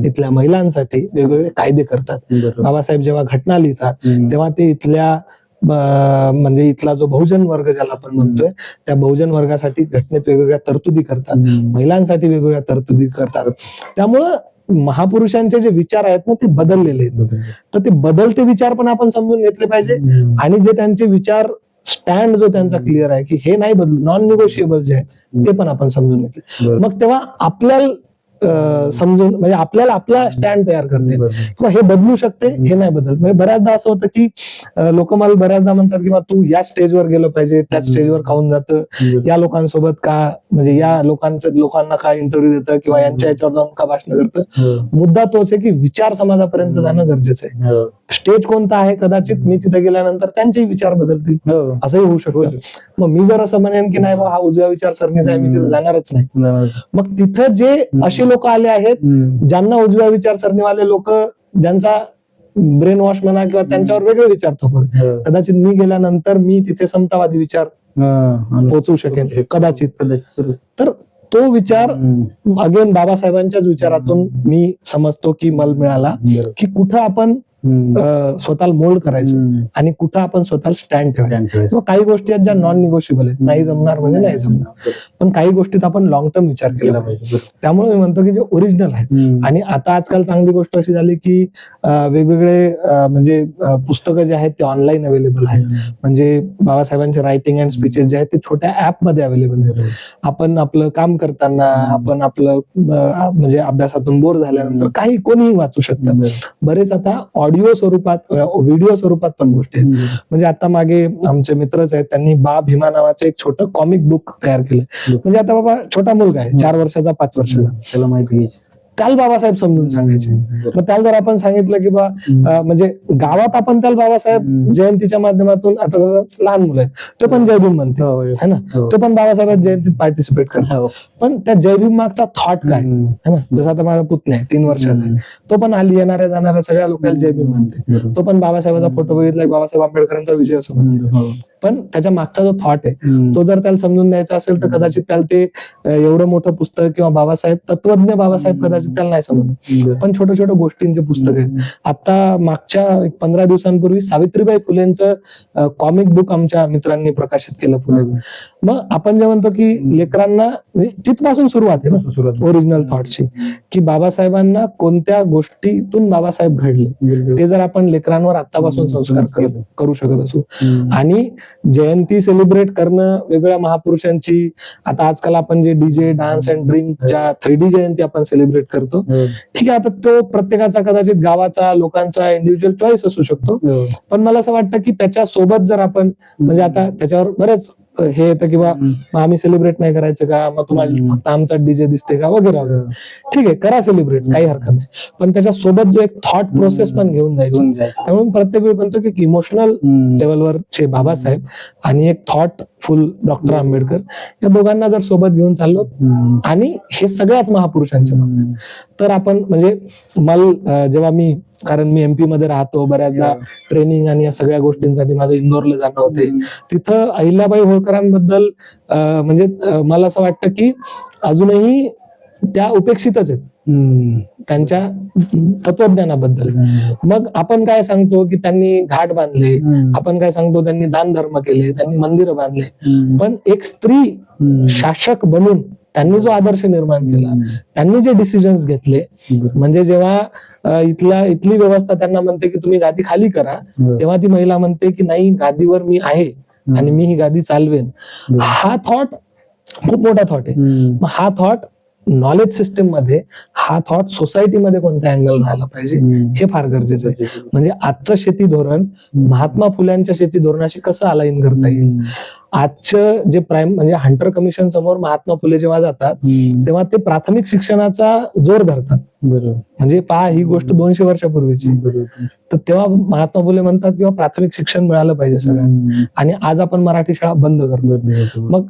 इथल्या महिलांसाठी वेगवेगळे कायदे करतात. बाबासाहेब जेव्हा घटना लिहितात तेव्हा ते इथल्या म्हणजे इथला जो बहुजन वर्ग ज्याला आपण म्हणतोय त्या बहुजन वर्गासाठी घटनेत वेगवेगळ्या तरतुदी करतात, महिलांसाठी वेगवेगळ्या तरतुदी करतात. त्यामुळं महापुरुषांचे जे विचार आहेत ना ते बदललेले आहेत. तर ते बदलते विचार पण आपण समजून घेतले पाहिजे, आणि जे त्यांचे विचार स्टँड जो त्यांचा क्लिअर आहे की हे नाही बदल, नॉन निगोशिएबल जे आहे ते पण आपण समजून घेतले. मग तेव्हा आपल्याला समजून म्हणजे आपल्याला आपला स्टँड तयार करते किंवा हे बदलू शकते, हे नाही बदलत. म्हणजे बऱ्याचदा असं होतं की लोक मला बऱ्याचदा म्हणतात किंवा तू या स्टेजवर गेलं पाहिजे, त्याच स्टेजवर खाऊन जातं, या लोकांसोबत का म्हणजे या लोकांना का इंटरव्ह्यू देतं किंवा यांच्या याच्यावर जाऊन का भाषण करतं. मुद्दा तोच आहे की विचार समाजापर्यंत जाणं गरजेचं आहे. स्टेज कोणता आहे, कदाचित मी तिथे गेल्यानंतर त्यांचेही विचार बदलतील, असंही होऊ शकतं. मग मी जर असं म्हणेन की नाही बा हा उजव्या विचारसरणीचा आहे, मी तिथे जाणारच नाही. मग तिथं जे असे लोक आले आहेत ज्यांना उजव्या विचारसरणीवाले लोक, ज्यांचा ब्रेन वॉश म्हणा किंवा त्यांच्यावर वेगळे विचार थोपत, कदाचित मी गेल्यानंतर मी तिथे समतावादी विचार पोहोचवू शकेन कदाचित. तर तो विचार अगेन बाबासाहेबांच्याच विचारातून मी समजतो की मला मिळाला की कुठं आपण स्वतःला मोल्ड करायचं आणि कुठं आपण स्वतःला स्टँड ठेवायचं. मग काही गोष्टी आहेत ज्या नॉन निगोशिएबल आहेत, नाही जमणार म्हणजे नाही जमणार, पण काही गोष्टीत आपण लॉंग टर्म विचार केला पाहिजे. त्यामुळे मी म्हणतो की जे ओरिजिनल आहे, आणि आता आजकाल चांगली गोष्ट अशी झाली की वेगवेगळे म्हणजे पुस्तकं जे आहेत ते ऑनलाईन अवेलेबल आहेत. म्हणजे बाबासाहेबांचे रायटिंग अँड स्पीचेस जे आहेत ते छोट्या ऍप मध्ये अवेलेबल आहेत. आपण आपलं काम करताना, आपण आपलं म्हणजे अभ्यासातून बोर झाल्यानंतर काही कोणीही वाचू शकतं. बरेच आता ऑडिओ स्वरूपात, व्हिडिओ स्वरूपात पण गोष्टी आहेत. म्हणजे आता मागे आमचे मित्रच आहेत, त्यांनी बा भीमा नावाचं एक छोटं कॉमिक बुक तयार केलं. म्हणजे आता बाबा छोटा मुलगा आहे, 4 वर्षाचा 5 वर्षाचा, त्याला माहिती, त्याला बाबासाहेब समजून सांगायचे. मग त्याला जर आपण सांगितलं की बा म्हणजे गावात आपण त्याला बाबासाहेब जयंतीच्या माध्यमातून, आता जसं लहान मुलं आहे तो पण जयभीम म्हणते है ना, तो पण बाबासाहेब जयंतीत पार्टिसिपेट करतो, पण त्या जयभीम मागचा थॉट काय है ना. जसं आता माझा पुतण्या आहे 3 वर्षाचा आहे, तो पण हल्ली येणाऱ्या जाणाऱ्या सगळ्या लोकांना जयभीम म्हणते. तो पण बाबासाहेबांचा फोटो बघितला बाबासाहेब आंबेडकरांचा विजय असं म्हणते, पण त्याच्या मागचा जो थॉट आहे तो जर त्याला समजून द्यायचा असेल तर कदाचित त्याला ते एवढं मोठं पुस्तक किंवा बाबासाहेब तत्वज्ञ बाबासाहेब कदाचित त्याला नाही समजलं, पण छोट्या छोट्या गोष्टींचे पुस्तक आहेत. आता मागच्या 15 दिवसांपूर्वी सावित्रीबाई फुलेंचं कॉमिक बुक आमच्या मित्रांनी प्रकाशित केलं पुण्यात. मग आपण जे म्हणतो की लेकरांना तिथपासून सुरुवात आहे ना ओरिजिनल थॉटची, की बाबासाहेबांना कोणत्या गोष्टीतून बाबासाहेब घडले ते जर आपण लेकरांवर आतापासून संस्कार करू शकत असू, आणि जयंती सेलिब्रेट करणं वेगवेगळ्या महापुरुषांची, आता आजकाल आपण जे डीजे डान्स अँड ड्रिंकच्या 3D जयंती आपण सेलिब्रेट करतो, ठीक आहे, आता तो प्रत्येकाचा कदाचित गावाचा लोकांचा इंडिव्हिज्युअल चॉईस असू शकतो, पण मला असं वाटतं की त्याच्या सोबत जर आपण म्हणजे आता त्याच्यावर बरेच हे येतं किंवा आम्ही सेलिब्रेट नाही करायचं का, मग तुम्हाला फक्त आमचा डीजे दिसते का वगैरे वगैरे. ठीक आहे, करा सेलिब्रेट, काही हरकत नाही, पण त्याच्या सोबत जो एक थॉट प्रोसेस पण घेऊन जायची. त्यामुळे प्रत्येक वेळी म्हणतो की इमोशनल लेवलवरचे बाबासाहेब आणि एक थॉटफुल डॉक्टर आंबेडकर, या दोघांना जर सोबत घेऊन चाललो आणि हे सगळ्याच महापुरुषांच्या बाबतीत, तर आपण म्हणजे मला जेव्हा मी, कारण मी MP मध्ये राहतो, बऱ्याचदा ट्रेनिंग आणि या सगळ्या गोष्टींसाठी माझं इंदोरला जाणं होते, तिथं अहिल्याबाई होळकरांबद्दल म्हणजे मला असं वाटतं की अजूनही त्या उपेक्षितच आहेत त्यांच्या तत्वज्ञानाबद्दल. मग आपण काय सांगतो की त्यांनी घाट बांधले, आपण काय सांगतो त्यांनी दान धर्म केले, त्यांनी मंदिरं बांधले, पण एक स्त्री शासक बनून त्यांनी जो आदर्श निर्माण केला, त्यांनी जे डिसिजन्स घेतले, म्हणजे जेव्हा इथली व्यवस्था त्यांना म्हणते की तुम्ही गादी खाली करा, तेव्हा ती महिला म्हणते की नाही, गादीवर मी आहे आणि मी ही गादी चालवेन. हा थॉट खूप मोठा थॉट आहे. मग हा थॉट नॉलेज सिस्टीम मध्ये, हा थॉट सोसायटीमध्ये कोणत्या अँगल राहायला पाहिजे हे फार गरजेचं आहे. म्हणजे आजचं शेती धोरण महात्मा फुल्यांच्या शेती धोरणाशी कसं अलाइन करता येईल. आजचं जे प्राईम म्हणजे हंटर कमिशन समोर महात्मा फुले जेव्हा जातात तेव्हा ते प्राथमिक शिक्षणाचा जोर धरतात. बरोबर. म्हणजे पहा, ही गोष्ट 200 वर्षापूर्वीची. तर तेव्हा महात्मा फुले म्हणतात किंवा प्राथमिक शिक्षण मिळालं पाहिजे सगळ्यांना, आणि आज आपण मराठी शाळा बंद करतो. मग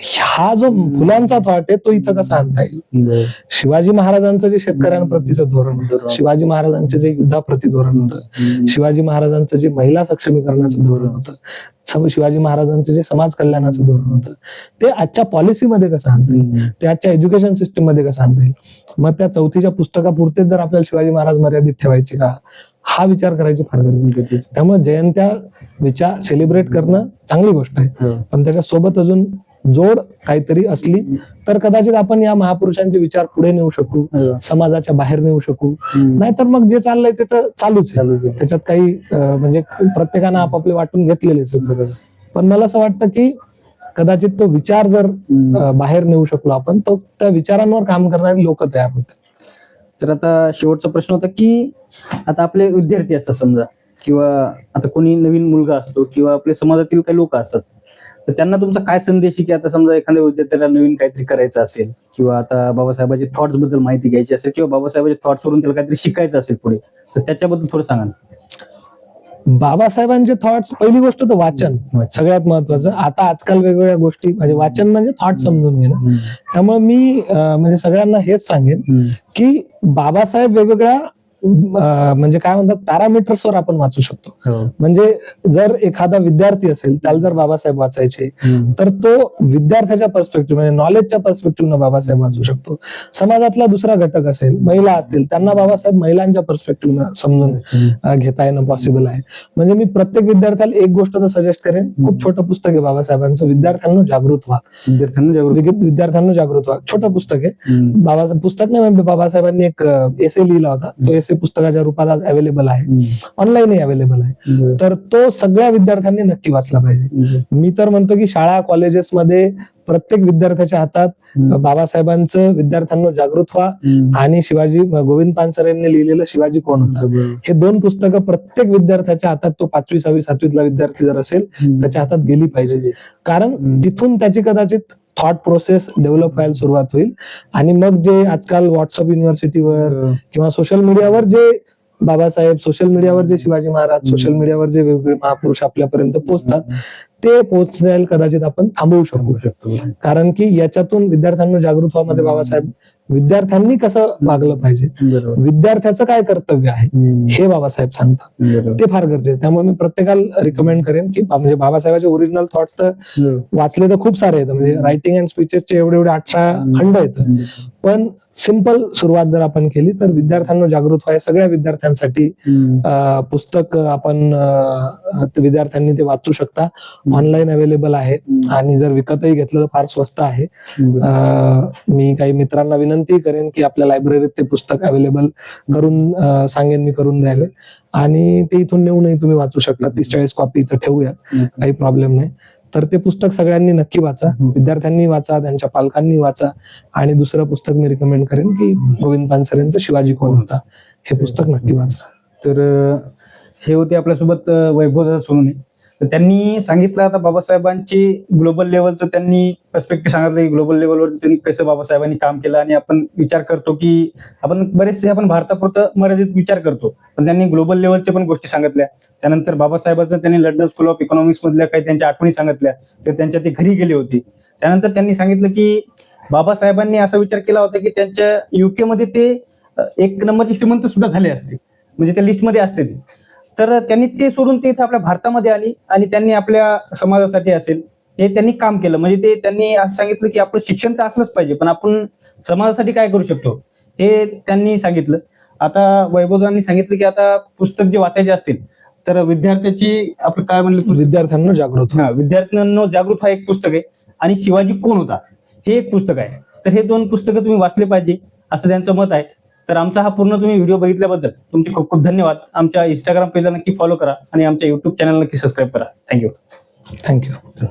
हा जो फुलांचा थॉट आहे तो इथं कसा आणता येईल. शिवाजी महाराजांचं जे शेतकऱ्यांप्रतीचं धोरण होतं, शिवाजी महाराजांचे जे युद्धाप्रती धोरण होतं, शिवाजी महाराजांचं जे महिला सक्षमीकरणाचं धोरण होतं, शिवाजी महाराजांचं जे समाज कल्याणाचं धोरण होतं, ते आजच्या पॉलिसीमध्ये कसं आणता येईल, ते आजच्या एज्युकेशन सिस्टीम मध्ये कसं आणता येईल. मग त्या चौथीच्या पुस्तकापुरतेच जर आपल्याला शिवाजी महाराज मर्यादित ठेवायचे का, हा विचार करायची फार गरज आहे. त्यामुळे जयंत्या विचार सेलिब्रेट करणं चांगली गोष्ट आहे, पण त्याच्या सोबत अजून जोड काहीतरी असली तर कदाचित आपण या महापुरुषांचे विचार पुढे नेऊ शकू, समाजाच्या बाहेर नेऊ शकू. नाहीतर मग जे चाललंय ते तर चालूच आहे, त्याच्यात काही म्हणजे प्रत्येकानं आपापले वाटून घेतलेलेच. पण मला असं वाटतं की कदाचित तो विचार जर बाहेर नेऊ शकलो आपण, तो त्या विचारांवर काम करणारी लोक तयार होते. तर आता शेवटचा प्रश्न होता की आता आपले विद्यार्थी असतात समजा, किंवा आता कोणी नवीन मुलगा असतो, किंवा आपल्या समाजातील काही लोक असतात, तर त्यांना तुमचा काय संदेश आहे की आता समजा एखाद्या विद्यार्थ्याला नवीन काहीतरी करायचं असेल, किंवा आता बाबासाहेबांच्या थॉट्स बद्दल माहिती घ्यायची असेल, किंवा बाबासाहेबांच्या थॉट्स वरून त्याला काहीतरी शिकायचं असेल पुढे, तर त्याच्याबद्दल थोडं सांगा ना. बाबासाहेबांचे थॉट्स, पहिली गोष्ट तर वाचन सगळ्यात महत्वाचं. आता आजकाल वेगवेगळ्या गोष्टी म्हणजे वाचन म्हणजे थॉट समजून घेणं. त्यामुळे मी म्हणजे सगळ्यांना हेच सांगेन की बाबासाहेब वेगवेगळ्या म्हणजे काय म्हणतात पॅरामीटर्सवर आपण वाचू शकतो. म्हणजे जर एखादा विद्यार्थी असेल, त्याला जर बाबासाहेब वाचायचे तर तो विद्यार्थ्याच्या पर्स्पेक्टिव्ह म्हणजे नॉलेजच्या पर्स्पेक्टिव्ह बाबासाहेब वाचू शकतो. समाजातला दुसरा घटक असेल, महिला असतील, त्यांना बाबासाहेब महिलांच्या पर्स्पेक्टिव्ह समजून घेता येणं पॉसिबल आहे. म्हणजे मी प्रत्येक विद्यार्थ्याला एक गोष्ट तर सजेस्ट करेन, खूप छोटं पुस्तक आहे बाबासाहेबांचं, विद्यार्थ्यांना जागृत व्हा. विद्यार्थ्यांना जागृत व्हा, छोटं पुस्तक आहे. बाबासाहेब पुस्तक नाही, बाबासाहेबांनी एक एसे लिहिला होता, तो एसे पुस्तकाच्या रूपात आज अवेलेबल आहे, ऑनलाईनही अवेलेबल आहे. तर तो सगळ्या विद्यार्थ्यांनी नक्की वाचला पाहिजे. मी तर म्हणतो की शाळा कॉलेजेसमध्ये प्रत्येक विद्यार्थ्याच्या हातात बाबासाहेबांचं विद्यार्थ्यांना जागृत व्हा आणि शिवाजी गोविंद पानसरेंनी लिहिलेलं शिवाजी कोण होता, हे 2 पुस्तकं प्रत्येक विद्यार्थ्याच्या हातात, तो 5वी 6वी 7वीतला विद्यार्थी जर असेल त्याच्या हातात गेली पाहिजे. कारण तिथून त्याची कदाचित थॉट प्रोसेस डेव्हलप व्हायला सुरुवात होईल. आणि मग जे आजकाल व्हॉट्सअप युनिव्हर्सिटीवर किंवा सोशल मीडियावर जे बाबासाहेब, सोशल मीडियावर जे शिवाजी महाराज, सोशल मीडियावर जे वेगवेगळे महापुरुष आपल्यापर्यंत पोहोचतात, ते पोहोचायला कदाचित आपण थांबवू शकतो. कारण की याच्यातून विद्यार्थ्यांना जागृत व्हामध्ये बाबासाहेब विद्यार्थ्यांनी कसं वागलं पाहिजे, विद्यार्थ्याचं काय कर्तव्य आहे हे बाबासाहेब सांगतात, ते फार गरजेचं आहे. त्यामुळे मी प्रत्येकाला रिकमेंड करेन की म्हणजे बाबासाहेबांचे ओरिजिनल थॉट्स तर वाचले तर खूप सारे आहेत, म्हणजे रायटिंग अँड स्पीचेसचे एवढे 18 खंड आहेत. पण सिंपल सुरुवात जर आपण केली तर विद्यार्थ्यांना जागृत व्हाय, सगळ्या विद्यार्थ्यांसाठी पुस्तक आपण विद्यार्थ्यांनी ते वाचू शकता, ऑनलाईन अवेलेबल आहे, आणि जर विकतही घेतलं तर फार स्वस्त आहे. मी काही मित्रांना विनंती करेन की आपल्या लायब्ररीत ते पुस्तक अवेलेबल करून सांगेन मी करून द्यायला, आणि ते इथून नेऊनही तुम्ही वाचू शकता. 30-40 कॉपी इथं ठेवूयात, काही प्रॉब्लेम नाही. तर ते पुस्तक सगळ्यांनी नक्की वाचा, विद्यार्थ्यांनी वाचा, त्यांच्या पालकांनी वाचा. आणि दुसरं पुस्तक मी रिकमेंड करेन की गोविंद पानसरेंचं शिवाजी कोण होता, हे पुस्तक नक्की वाचा. तर हे होते आपल्यासोबत वैभव सोनवणे. तर त्यांनी सांगितलं आता बाबासाहेबांची ग्लोबल लेवलचं त्यांनी पर्स्पेक्टिव्ह सांगितलं की ग्लोबल लेवलवर त्यांनी कसं बाबासाहेबांनी काम केलं. आणि आपण विचार करतो की आपण बरेचसे आपण भारतापुरतं मर्यादित विचार करतो, पण त्यांनी ग्लोबल लेवलच्या पण गोष्टी सांगितल्या. त्यानंतर बाबासाहेबांचं त्यांनी लंडन स्कूल ऑफ इकॉनॉमिक्स मधल्या काही त्यांच्या आठवणी सांगितल्या, तर त्यांच्या ते घरी गेले होते. त्यानंतर त्यांनी सांगितलं की बाबासाहेबांनी असा विचार केला होता की त्यांच्या UK मध्ये ते 1 नंबरचे श्रीमंत सुद्धा झाले असते, म्हणजे त्या लिस्टमध्ये असते ते. तर त्यांनी ते सोडून ते इथे आपल्या भारतामध्ये आली आणि त्यांनी आपल्या समाजासाठी असेल हे त्यांनी काम केलं. म्हणजे ते त्यांनी असं सांगितलं की आपण शिक्षण तर असलंच पाहिजे, पण आपण समाजासाठी काय करू शकतो हे त्यांनी सांगितलं. आता वैभवदांनी सांगितलं की आता पुस्तक जे वाचायचे असतील तर विद्यार्थ्याची आपण काय म्हणलं, विद्यार्थ्यांना जागृत विद्यार्थ्यांना जागृत हा एक पुस्तक आहे, आणि शिवाजी कोण होता हे एक पुस्तक आहे. तर हे 2 पुस्तकं तुम्ही वाचले पाहिजे असं त्यांचं मत आहे. तर आमचा हा पूर्ण तुम्ही व्हिडिओ बघितल्याबद्दल तुमचे खूप खूप धन्यवाद. आमच्या इंस्टाग्राम पेजला नक्की फॉलो करा आणि आमच्या YouTube चॅनल नक्की सबस्क्राईब करा. थँक्यू.